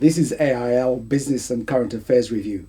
This is AIL Business and Current Affairs Review.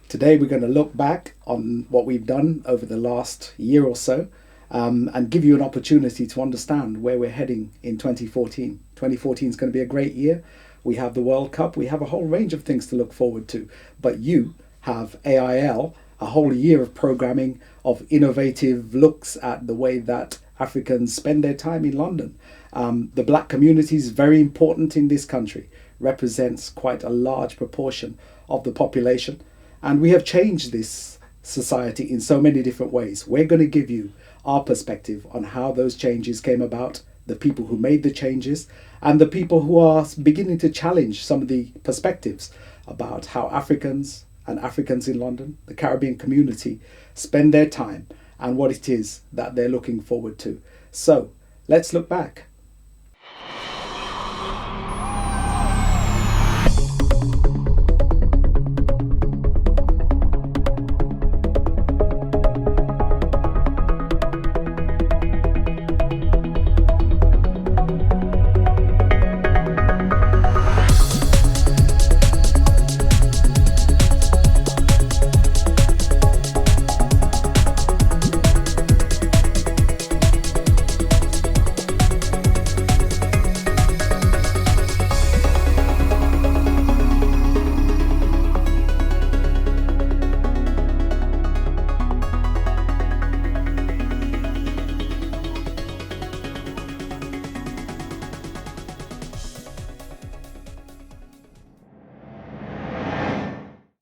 Today we're going to look back on what we've done over the last year or so and give you an opportunity to understand where we're heading in 2014. 2014 is going to be a great year. We have the World Cup, we have a whole range of things to look forward to, but you have AIL, a whole year of programming, of innovative looks at the way that Africans spend their time in London. The black community is very important in this country, represents quite a large proportion of the population, and we have changed this society in so many different ways. We're going to give you our perspective on how those changes came about, the people who made the changes, and the people who are beginning to challenge some of the perspectives about how Africans and Africans in London, the Caribbean community, spend their time and what it is that they're looking forward to. So let's look back.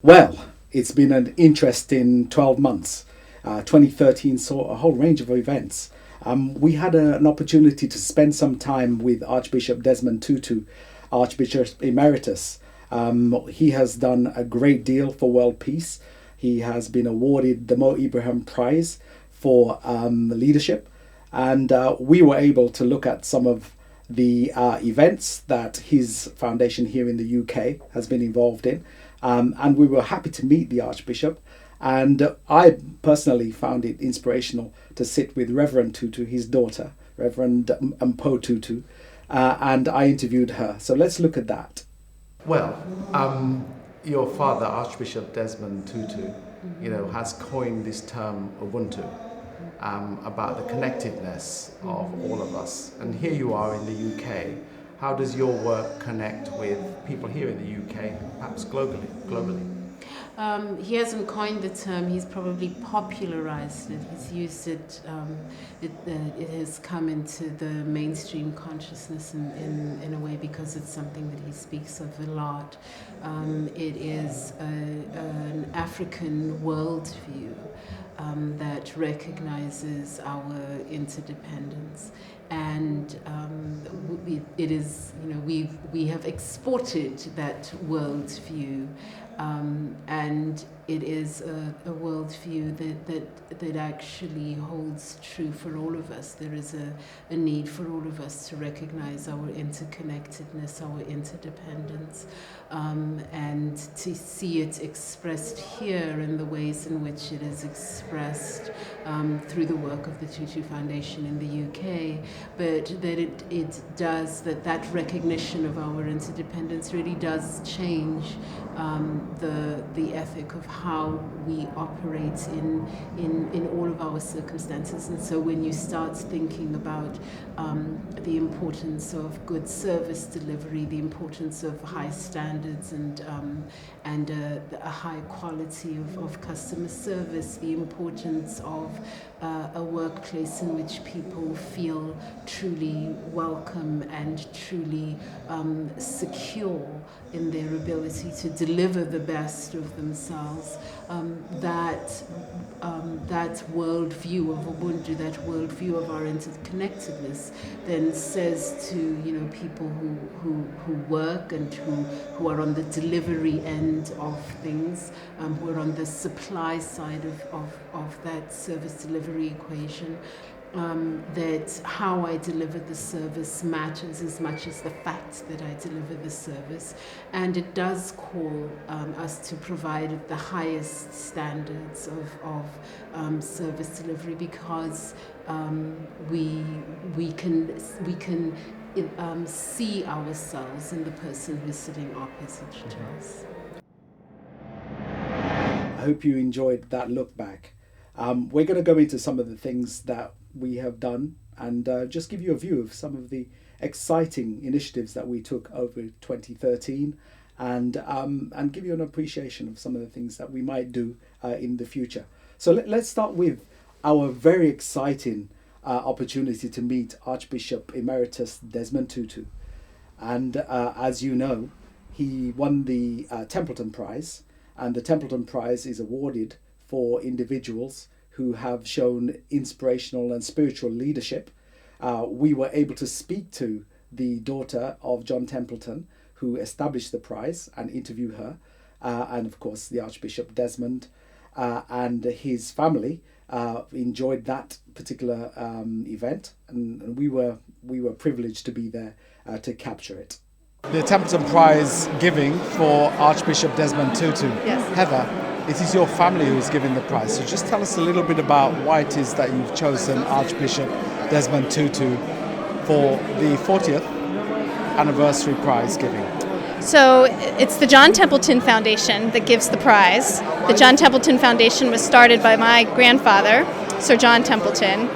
Well, it's been an interesting 12 months. 2013 saw a whole range of events. We had an opportunity to spend some time with Archbishop Desmond Tutu, Archbishop Emeritus. He has done a great deal for world peace. He has been awarded the Mo Ibrahim Prize for leadership. And we were able to look at some of the events that his foundation here in the UK has been involved in. And we were happy to meet the Archbishop. And I personally found it inspirational to sit with Reverend Tutu, his daughter, Reverend Mpo Tutu, and I interviewed her. So let's look at that. Well, your father, Archbishop Desmond Tutu, has coined this term Ubuntu, about the connectedness of all of us. And here you are in the UK. How does your work connect with people here in the UK, perhaps globally? He hasn't coined the term, he's probably popularized it. He's used it, it has come into the mainstream consciousness in a way because it's something that he speaks of a lot. It is an African worldview that recognizes our interdependence. And it is, we have exported that worldview, and it is a worldview that actually holds true for all of us. There is a need for all of us to recognize our interconnectedness, our interdependence, and to see it expressed here in the ways in which it is expressed through the work of the Tutu Foundation in the UK, but that it does, that recognition of our interdependence really does change the ethic of how we operate in all of our circumstances. And so when you start thinking about the importance of good service delivery, the importance of high standards and a high quality of customer service, the importance of a workplace in which people feel truly welcome and truly secure in their ability to deliver the best of themselves, that worldview of Ubuntu, that worldview of our interconnectedness, then says to people who work and who are on the delivery end of things, who are on the supply side of that service delivery equation, that how I deliver the service matters as much as the fact that I deliver the service. And it does call us to provide the highest standards of service delivery, because we can see ourselves in the person who's sitting opposite to us. I hope you enjoyed that look back. We're going to go into some of the things that we have done and just give you a view of some of the exciting initiatives that we took over 2013 and give you an appreciation of some of the things that we might do in the future. So let's start with our very exciting opportunity to meet Archbishop Emeritus Desmond Tutu. And as you know, he won the Templeton Prize, and the Templeton Prize is awarded for individuals who have shown inspirational and spiritual leadership. We were able to speak to the daughter of John Templeton, who established the prize, and interview her, and of course the Archbishop Desmond and his family enjoyed that particular event, and we were privileged to be there to capture it. The Templeton Prize giving for Archbishop Desmond Tutu. Yes. Heather, it is your family who is giving the prize, so just tell us a little bit about why it is that you've chosen Archbishop Desmond Tutu for the 40th anniversary prize giving. So it's the John Templeton Foundation that gives the prize. The John Templeton Foundation was started by my grandfather, Sir John Templeton,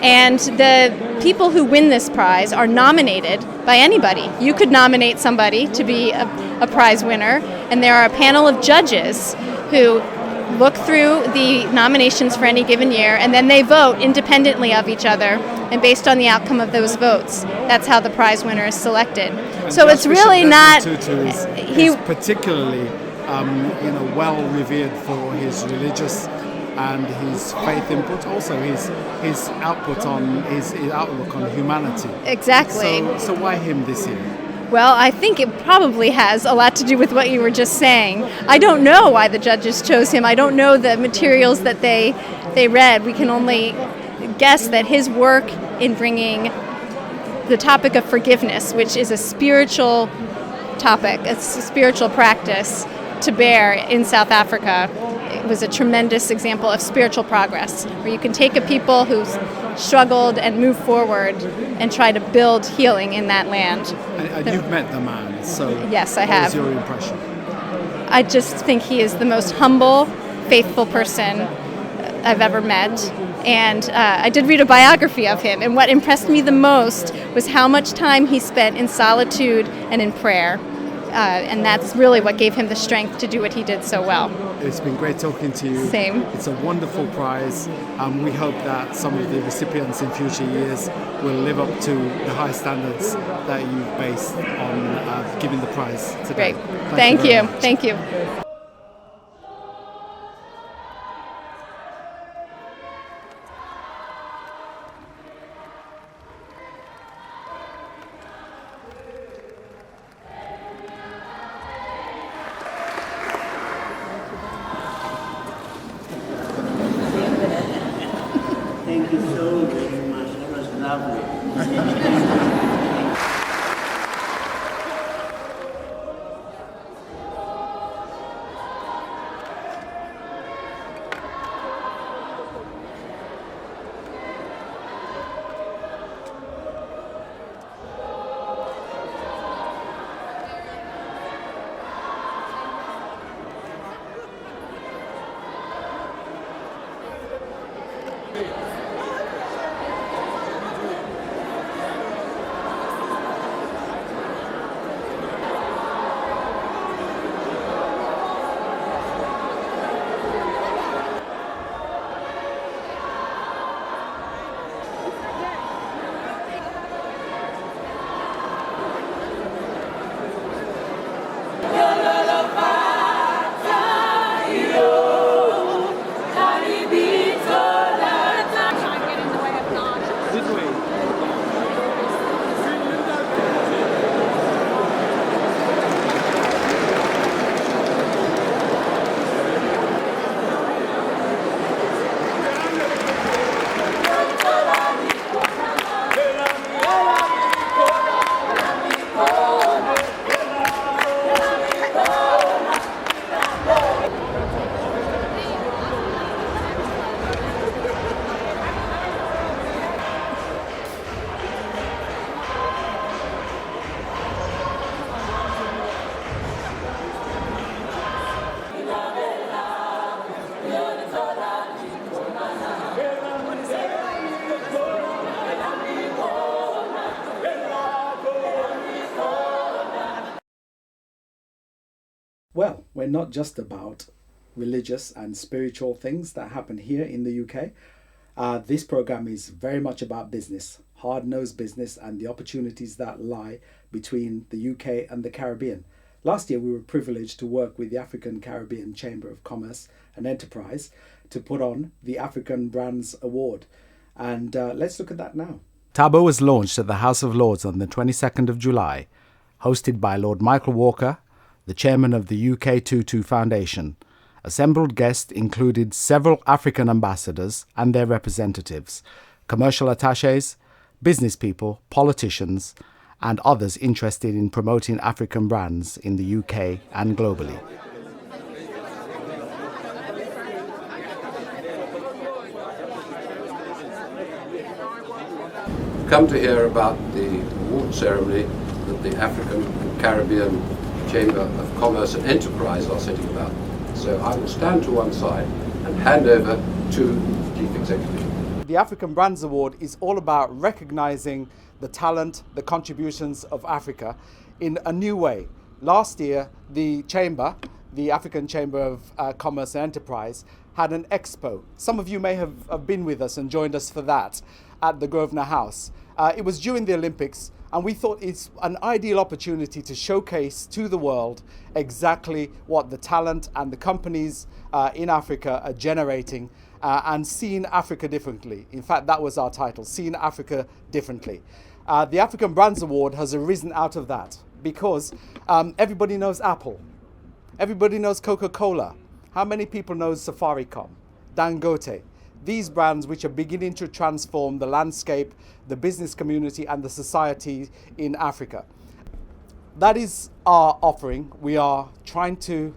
and the people who win this prize are nominated by anybody. You could nominate somebody to be a prize winner, and there are a panel of judges who look through the nominations for any given year, and then they vote independently of each other, and based on the outcome of those votes, that's how the prize winner is selected. And so it's really not... Tutu is particularly well revered for his religious and his faith input, also his output on his outlook on humanity. Exactly. So why him this year? Well, I think it probably has a lot to do with what you were just saying. I don't know why the judges chose him. I don't know the materials that they read. We can only guess that his work in bringing the topic of forgiveness, which is a spiritual topic, it's a spiritual practice, to bear in South Africa. It was a tremendous example of spiritual progress, where you can take a people who's struggled and move forward and try to build healing in that land. And you've met the man, so yes, I have. What was your impression? I just think he is the most humble, faithful person I've ever met. And I did read a biography of him, and what impressed me the most was how much time he spent in solitude and in prayer. And that's really what gave him the strength to do what he did so well. It's been great talking to you. Same. It's a wonderful prize. We hope that some of the recipients in future years will live up to the high standards that you've based on giving the prize today. Great. Thank you. Much. Thank you. Thank you so very much. That was lovely. we're not just about religious and spiritual things that happen here in the UK. This program is very much about business, hard-nosed business, and the opportunities that lie between the UK and the Caribbean. Last year, we were privileged to work with the African Caribbean Chamber of Commerce and Enterprise to put on the African Brands Award. And let's look at that now. TABA was launched at the House of Lords on the 22nd of July, hosted by Lord Michael Walker, the chairman of the UK Tutu Foundation. Assembled guests included several African ambassadors and their representatives, commercial attachés, business people, politicians, and others interested in promoting African brands in the UK and globally. Come to hear about the award ceremony that the African and Caribbean Chamber of Commerce and Enterprise are setting about. So I will stand to one side and hand over to the Chief Executive. The African Brands Award is all about recognizing the talent, the contributions of Africa in a new way. Last year, the Chamber, the African Chamber of Commerce and Enterprise, had an expo. Some of you may have been with us and joined us for that at the Grosvenor House. It was during the Olympics, and we thought it's an ideal opportunity to showcase to the world exactly what the talent and the companies in Africa are generating and seeing Africa differently. In fact, that was our title, Seeing Africa Differently. The African Brands Award has arisen out of that because everybody knows Apple. Everybody knows Coca-Cola. How many people know Safaricom, Dangote? These brands which are beginning to transform the landscape, the business community and the society in Africa. That is our offering. We are trying to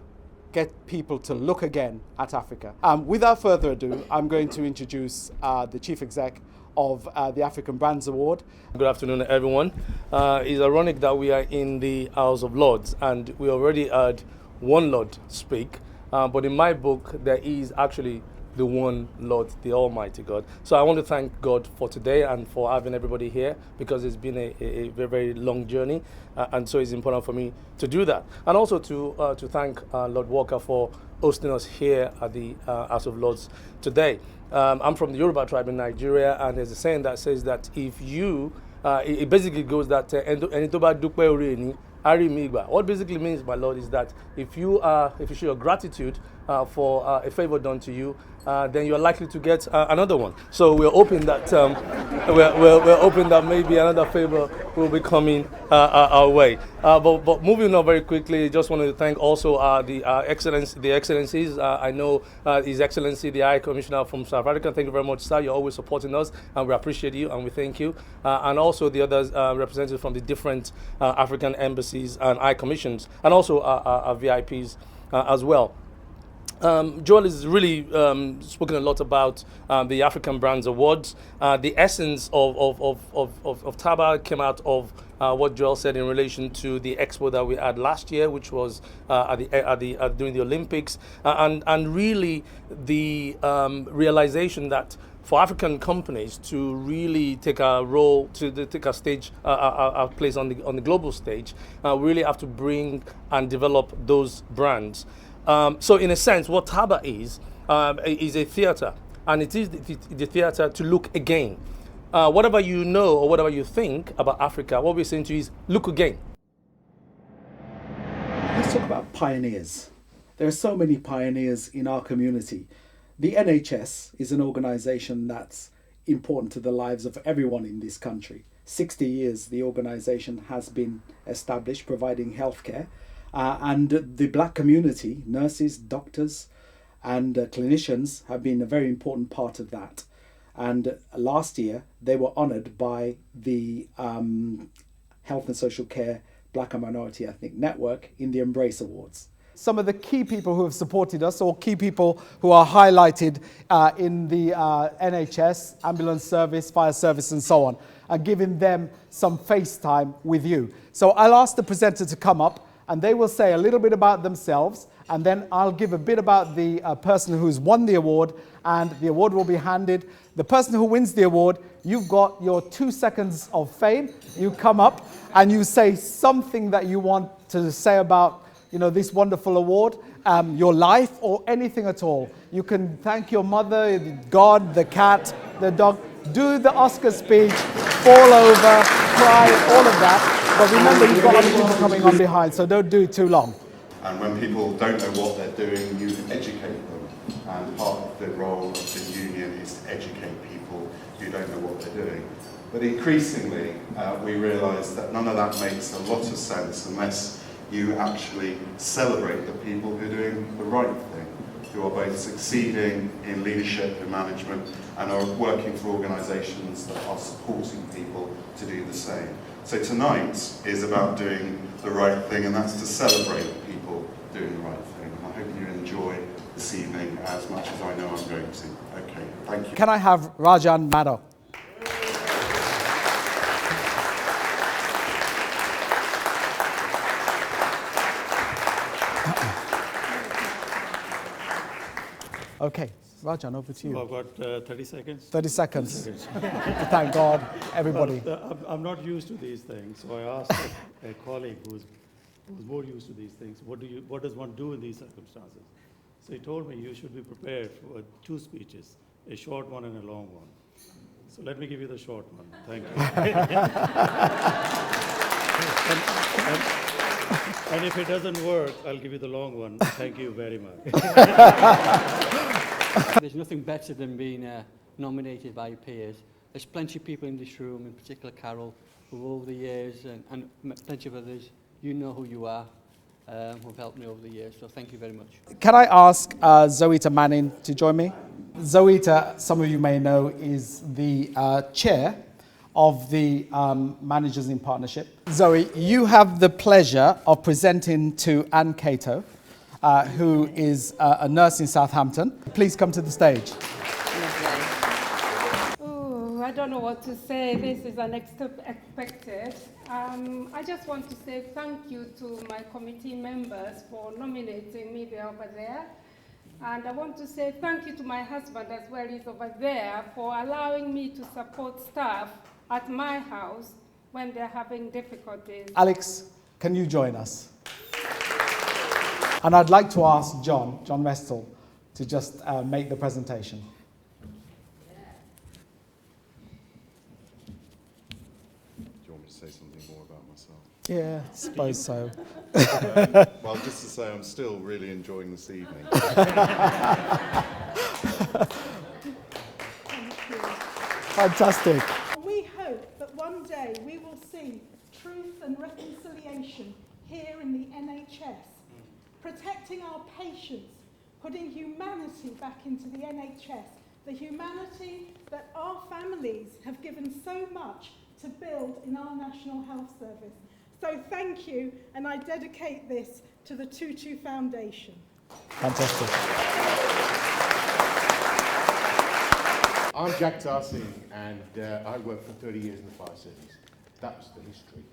get people to look again at Africa. Without further ado, I'm going to introduce the Chief Exec of the African Brands Award. Good afternoon, everyone. It's ironic that we are in the House of Lords and we already heard one Lord speak, but in my book, there is actually the one Lord, the Almighty God. So I want to thank God for today and for having everybody here because it's been a very, very long journey. And so it's important for me to do that. And also to thank Lord Walker for hosting us here at the House of Lords today. I'm from the Yoruba tribe in Nigeria, and there's a saying that says that if you, it basically goes that what basically means, my Lord, is that if you show your gratitude for a favor done to you, then you're likely to get another one. So we're hoping that we're hoping that maybe another favor will be coming our way. But moving on very quickly, just wanted to thank also the excellencies. I know His Excellency the High Commissioner from South Africa. Thank you very much, sir. You're always supporting us, and we appreciate you, and we thank you. And also the others representatives from the different African embassies and high commissions, and also our VIPs as well. Joel has really spoken a lot about the African Brands Awards. The essence of TABA came out of what Joel said in relation to the expo that we had last year, which was during the Olympics, and really the realization that for African companies to really take a role, to take a stage, a place on the global stage, we really have to bring and develop those brands. So in a sense, what TABA is a theatre, and it is the theatre to look again. Whatever you know or whatever you think about Africa, what we're saying to you is look again. Let's talk about pioneers. There are so many pioneers in our community. The NHS is an organisation that's important to the lives of everyone in this country. 60 years the organisation has been established, providing healthcare. And the black community, nurses, doctors, and clinicians have been a very important part of that. And last year, they were honoured by the Health and Social Care Black and Minority Ethnic Network in the Embrace Awards. Some of the key people who have supported us, or key people who are highlighted in the NHS, ambulance service, fire service, and so on, are giving them some face time with you. So I'll ask the presenter to come up, and they will say a little bit about themselves, and then I'll give a bit about the person who's won the award, and the award will be handed. The person who wins the award, you've got your 2 seconds of fame. You come up and you say something that you want to say about this wonderful award, your life or anything at all. You can thank your mother, God, the cat, the dog. Do the Oscar speech, fall over, cry, all of that. But remember, you've got other people coming on behind, so don't do it too long. And when people don't know what they're doing, you educate them. And part of the role of the union is to educate people who don't know what they're doing. But increasingly, we realise that none of that makes a lot of sense unless you actually celebrate the people who are doing the right thing, who are both succeeding in leadership and management and are working for organisations that are supporting people to do the same. So tonight is about doing the right thing, and that's to celebrate people doing the right thing. I hope you enjoy this evening as much as I know I'm going to. Okay, thank you. Can I have Rajan Maddow? Okay, Rajan, over to you. So I've got 30 seconds. 30 seconds. Thank God, everybody. Well, I'm not used to these things, so I asked a colleague who's more used to these things, what does one do in these circumstances? So he told me you should be prepared for 2 speeches, a short one and a long one. So let me give you the short one. Thank you. and if it doesn't work, I'll give you the long one. Thank you very much. There's nothing better than being nominated by your peers. There's plenty of people in this room, in particular Carol, who over the years, and plenty of others, you know who you are, who've helped me over the years. So thank you very much. Can I ask Zoita Manning to join me? Zoita, some of you may know, is the chair of the Managers in Partnership. Zoe, you have the pleasure of presenting to Anne Cato, who is a nurse in Southampton. Please come to the stage. Oh, I don't know what to say. This is unexpected. I just want to say thank you to my committee members for nominating me there over there. And I want to say thank you to my husband as well, he's over there, for allowing me to support staff at my house when they're having difficulties. Alex, can you join us? And I'd like to ask John Westall, to just make the presentation. Do you want me to say something more about myself? Yeah, I suppose so. Well, just to say I'm still really enjoying this evening. Fantastic. We hope that one day we will see truth and reconciliation here in the NHS, protecting our patients, putting humanity back into the NHS, the humanity that our families have given so much to build in our National Health Service. So thank you, and I dedicate this to the Tutu Foundation. Fantastic. I'm Jack Darcy, and I worked for 30 years in the fire service. That's the history.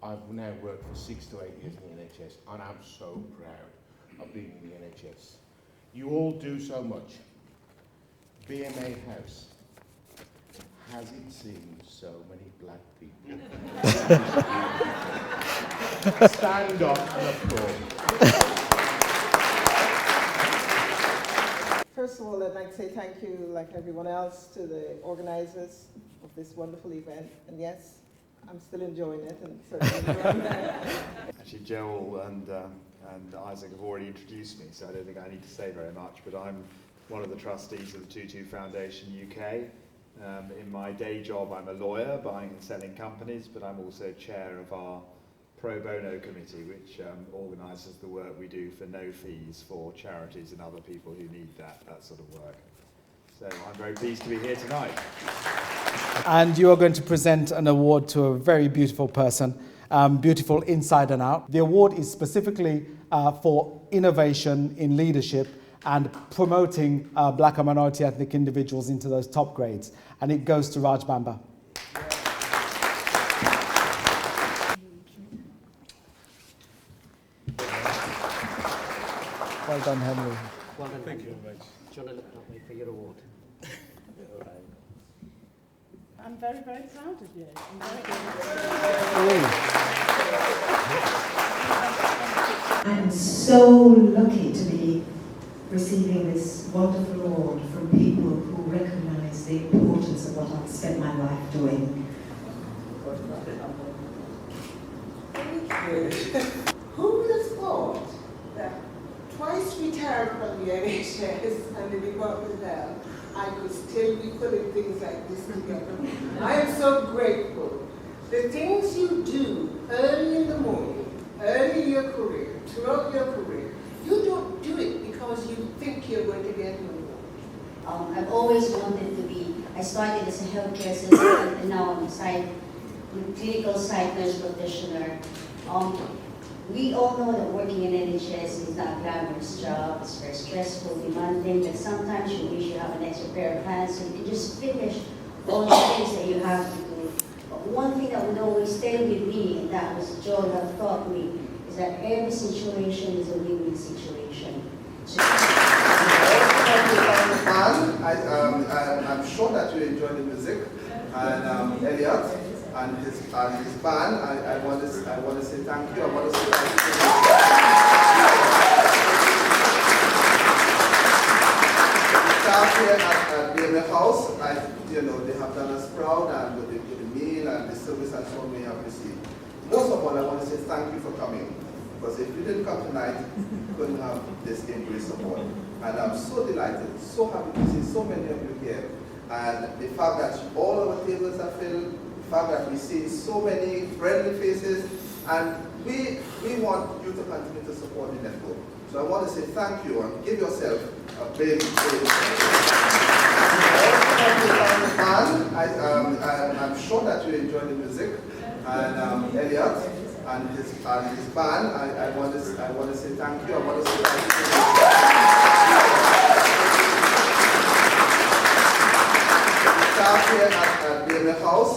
I've now worked for 6 to 8 years in the NHS, and I'm so proud of being in the NHS. You all do so much. BMA House, has it seen so many black people? Stand up and applaud. First of all, I'd like to say thank you, like everyone else, to the organisers of this wonderful event. And yes, I'm still enjoying it, and certainly enjoying that. Actually, Joel and Isaac have already introduced me, so I don't think I need to say very much, but I'm one of the trustees of the Tutu Foundation UK. In my day job, I'm a lawyer, buying and selling companies, but I'm also chair of our pro bono committee, which organises the work we do for no fees for charities and other people who need that sort of work. So I'm very pleased to be here tonight. And you are going to present an award to a very beautiful person, beautiful inside and out. The award is specifically for innovation in leadership and promoting black and minority ethnic individuals into those top grades. And it goes to Raj Bamba. Well done, Henry. Well done. Thank you very much. Do you want to look at me for your award? I'm very, very proud of you. I'm very, very proud. I'm so lucky to be receiving this wonderful award from people who recognise the importance of what I've spent my life doing. Who would have thought that twice retired from the NHS and the Department of Health, I could still be putting things like this together? I am so grateful. The things you do early in the morning, early in your career, throughout your career, you don't do it because you think you're going to get an award. I've always wanted to be, I started as a healthcare assistant and now I'm a clinical site nurse practitioner. We all know that working in NHS is not a glamorous job, it's very stressful, demanding, but sometimes you wish you have an extra pair of hands so you can just finish all the things that you have to do. But one thing that would always stay with me, and that was Joe that taught me, is that every situation is a win-win situation. So I'm sure that you enjoy the music, and Elliot and his band. I want to say thank you. I want to say thank you. Staff here at BMF House, they have done us proud, and with the meal and the service and so on we have received. Most of all, I want to say thank you for coming, because if you didn't come tonight, you couldn't have this great support. And I'm so delighted, so happy to see so many of you here. And the fact that all our tables are filled, the fact that we see so many friendly faces, and we want you to continue to support the network. So I want to say thank you and give yourself a big I'm sure that you enjoy the music, and Elliot and his band. I want to say thank you. I want to say thank you. Staff here at BMF House,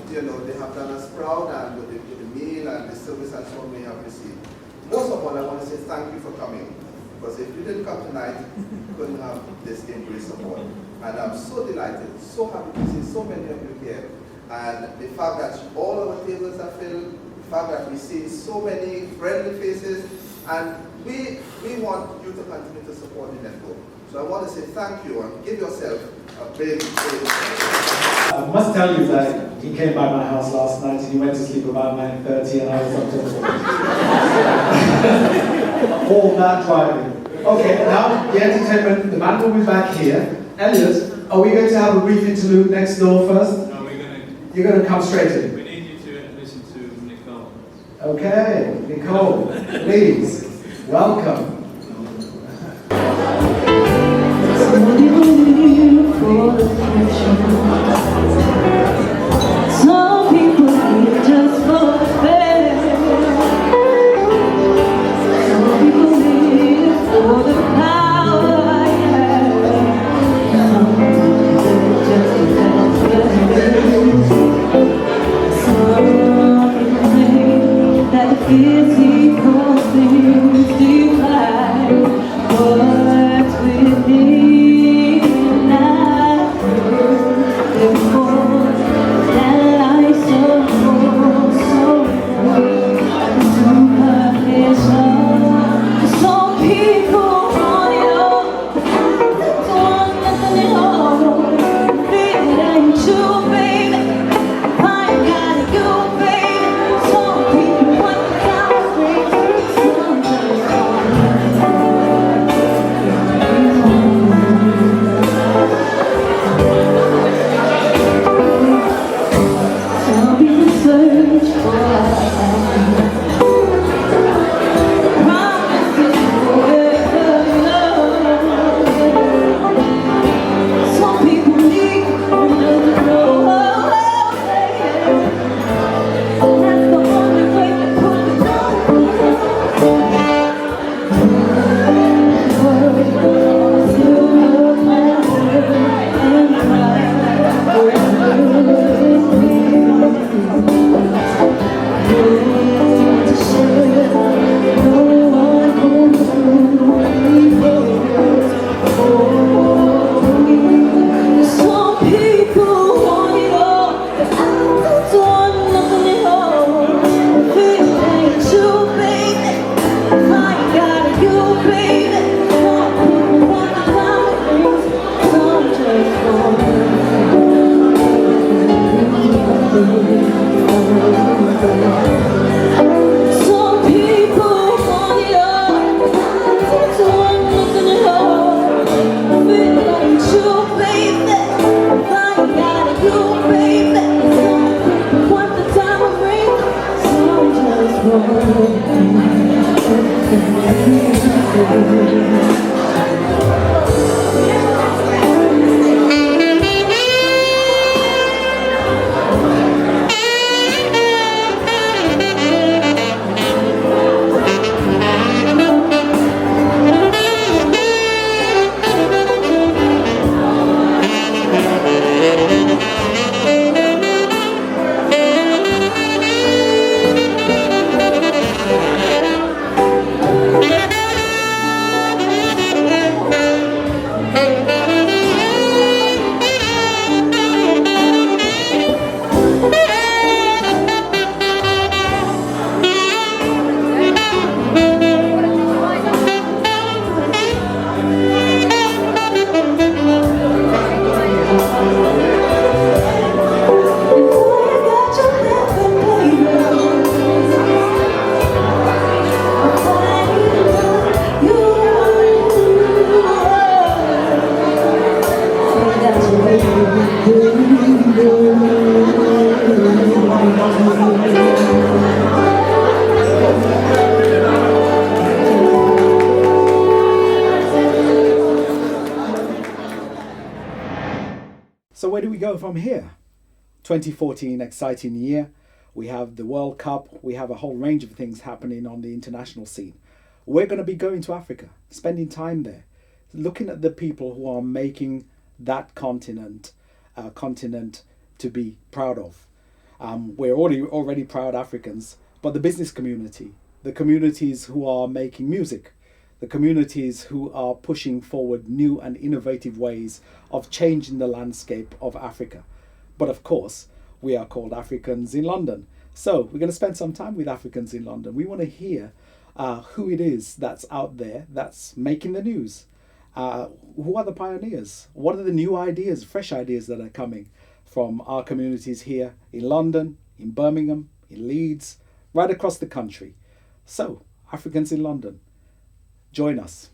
they have done us proud, and with the meal and the service and so on we have received. Most of all, I want to say thank you for coming, because if you didn't come tonight, you couldn't have this great support. And I'm so delighted, so happy to see so many of you here. And the fact that all our tables are filled, the fact that we see so many friendly faces, and we want you to continue to support the network. So I want to say thank you and give yourself a big I must tell you that he came by my house last night and he went to sleep about 9:30 and I was up till 4. All that driving. Okay, now the entertainment, the man will be back here. Elliot, are we going to have a brief interlude next door first? No, You're going to come straight in? We need you to listen to Nicole. Okay, Nicole, please, welcome. Some people live just for fame. Some people live for the power I have. Some people just some people think that physical things divide what's within. where do we go from here? 2014, exciting year. We have the World Cup. We have a whole range of things happening on the international scene. We're going to be going to Africa, spending time there, looking at the people who are making that continent to be proud of. We're already proud Africans, but the business community, the communities who are making music, the communities who are pushing forward new and innovative ways of changing the landscape of Africa. But of course, we are called Africans in London. So we're going to spend some time with Africans in London. We want to hear who it is that's out there that's making the news. Who are the pioneers? What are the new ideas, fresh ideas that are coming from our communities here in London, in Birmingham, in Leeds, right across the country? So, Africans in London, join us.